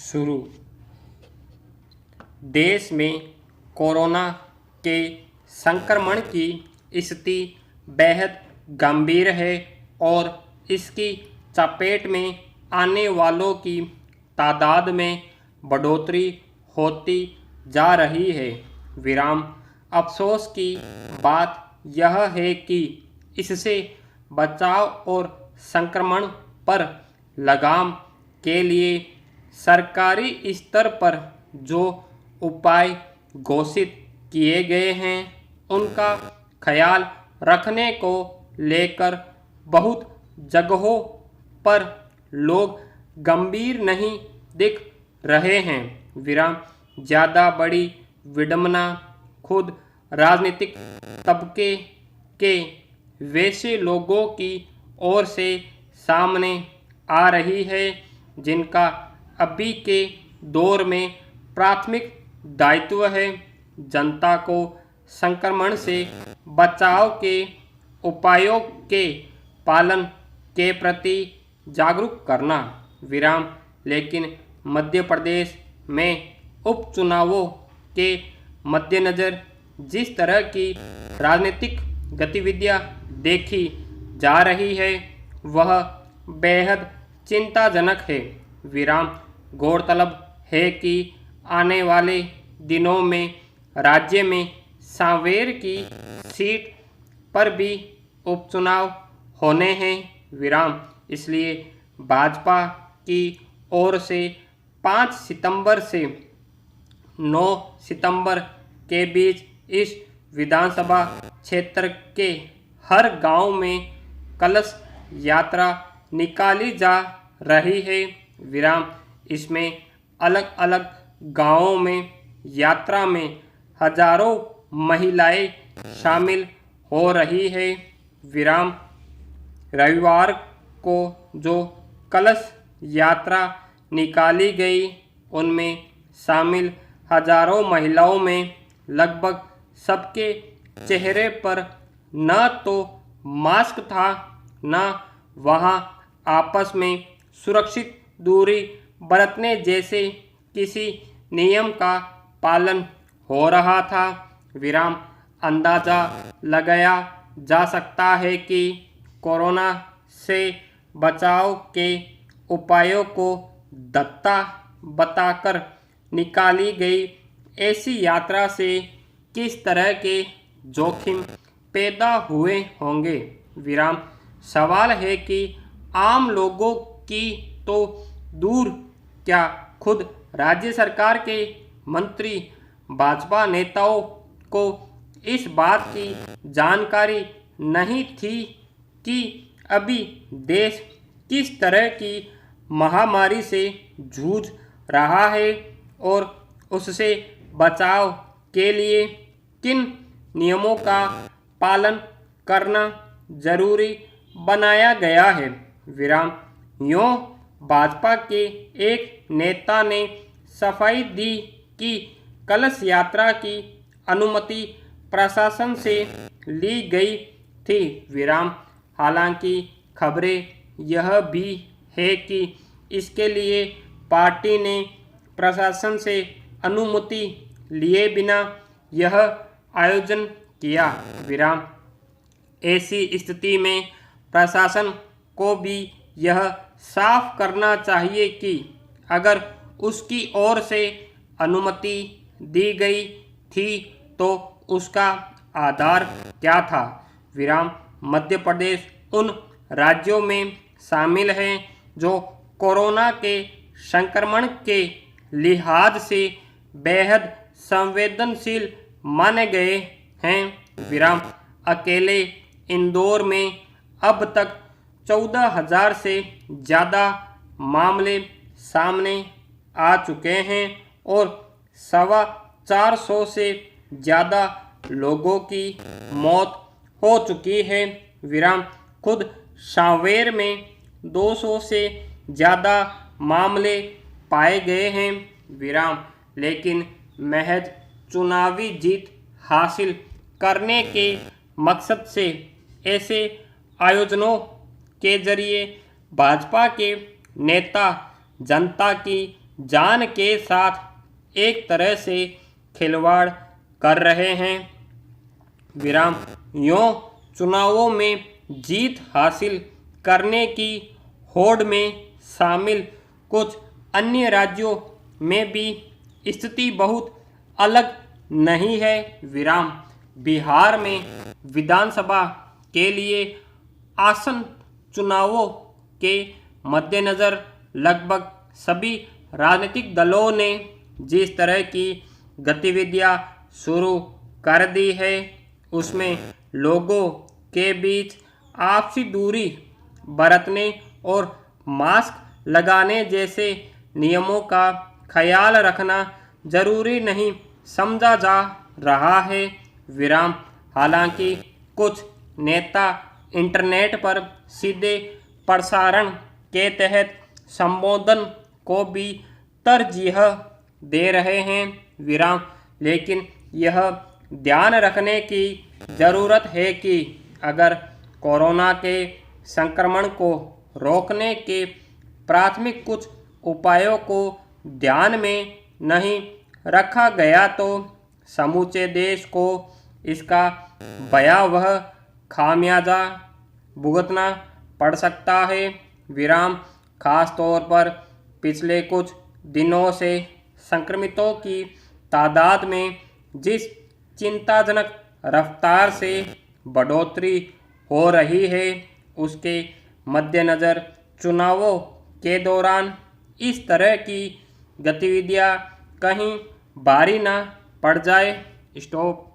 शुरू। देश में कोरोना के संक्रमण की स्थिति बेहद गंभीर है और इसकी चपेट में आने वालों की तादाद में बढ़ोतरी होती जा रही है। अफसोस की बात यह है कि इससे बचाव और संक्रमण पर लगाम के लिए सरकारी स्तर पर जो उपाय घोषित किए गए हैं उनका ख्याल रखने को लेकर बहुत जगहों पर लोग गंभीर नहीं दिख रहे हैं। ज़्यादा बड़ी विडंबना खुद राजनीतिक तबके के वैसे लोगों की ओर से सामने आ रही है जिनका अभी के दौर में प्राथमिक दायित्व है जनता को संक्रमण से बचाव के उपायों के पालन के प्रति जागरूक करना। लेकिन मध्य प्रदेश में उपचुनावों के मद्देनज़र जिस तरह की राजनीतिक गतिविधियां देखी जा रही है वह बेहद चिंताजनक है। गौरतलब है कि आने वाले दिनों में राज्य में सांवेर की सीट पर भी उपचुनाव होने हैं। इसलिए भाजपा की ओर से 5 सितंबर से 9 सितंबर के बीच इस विधानसभा क्षेत्र के हर गांव में कलश यात्रा निकाली जा रही है। इसमें अलग अलग गांवों में यात्रा में हजारों महिलाएं शामिल हो रही है। रविवार को जो कलश यात्रा निकाली गई उनमें शामिल हजारों महिलाओं में लगभग सबके चेहरे पर न तो मास्क था न वहां आपस में सुरक्षित दूरी बरतने जैसे किसी नियम का पालन हो रहा था। अंदाजा लगाया जा सकता है कि कोरोना से बचाव के उपायों को दत्ता बताकर निकाली गई ऐसी यात्रा से किस तरह के जोखिम पैदा हुए होंगे। सवाल है कि आम लोगों की तो दूर क्या खुद राज्य सरकार के मंत्री भाजपा नेताओं को इस बात की जानकारी नहीं थी कि अभी देश किस तरह की महामारी से जूझ रहा है और उससे बचाव के लिए किन नियमों का पालन करना जरूरी बनाया गया है। यूँ भाजपा के एक नेता ने सफाई दी कि कलश यात्रा की अनुमति प्रशासन से ली गई थी। हालांकि खबरें यह भी है कि इसके लिए पार्टी ने प्रशासन से अनुमति लिए बिना यह आयोजन किया। ऐसी स्थिति में प्रशासन को भी यह साफ करना चाहिए कि अगर उसकी ओर से अनुमति दी गई थी तो उसका आधार क्या था। मध्य प्रदेश उन राज्यों में शामिल है जो कोरोना के संक्रमण के लिहाज से बेहद संवेदनशील माने गए हैं। अकेले इंदौर में अब तक 14,000 से ज़्यादा मामले सामने आ चुके हैं और 450 से ज़्यादा लोगों की मौत हो चुकी है। खुद सांवेर में 200 से ज़्यादा मामले पाए गए हैं। लेकिन महज चुनावी जीत हासिल करने के मकसद से ऐसे आयोजनों के जरिए भाजपा के नेता जनता की जान के साथ एक तरह से खिलवाड़ कर रहे हैं। विराम यूं चुनावों में जीत हासिल करने की होड़ में शामिल कुछ अन्य राज्यों में भी स्थिति बहुत अलग नहीं है। विराम बिहार में विधानसभा के लिए आसन चुनावों के मद्देनज़र लगभग सभी राजनीतिक दलों ने जिस तरह की गतिविधियां शुरू कर दी है उसमें लोगों के बीच आपसी दूरी बरतने और मास्क लगाने जैसे नियमों का ख्याल रखना जरूरी नहीं समझा जा रहा है। विराम हालांकि कुछ नेता इंटरनेट पर सीधे प्रसारण के तहत संबोधन को भी तरजीह दे रहे हैं। विराम लेकिन यह ध्यान रखने की ज़रूरत है कि अगर कोरोना के संक्रमण को रोकने के प्राथमिक कुछ उपायों को ध्यान में नहीं रखा गया तो समूचे देश को इसका भयावह खामियाजा भुगतना पड़ सकता है। विराम खास तौर पर पिछले कुछ दिनों से संक्रमितों की तादाद में जिस चिंताजनक रफ्तार से बढ़ोतरी हो रही है उसके मद्देनज़र चुनावों के दौरान इस तरह की गतिविधियां कहीं भारी ना पड़ जाए। स्टॉप।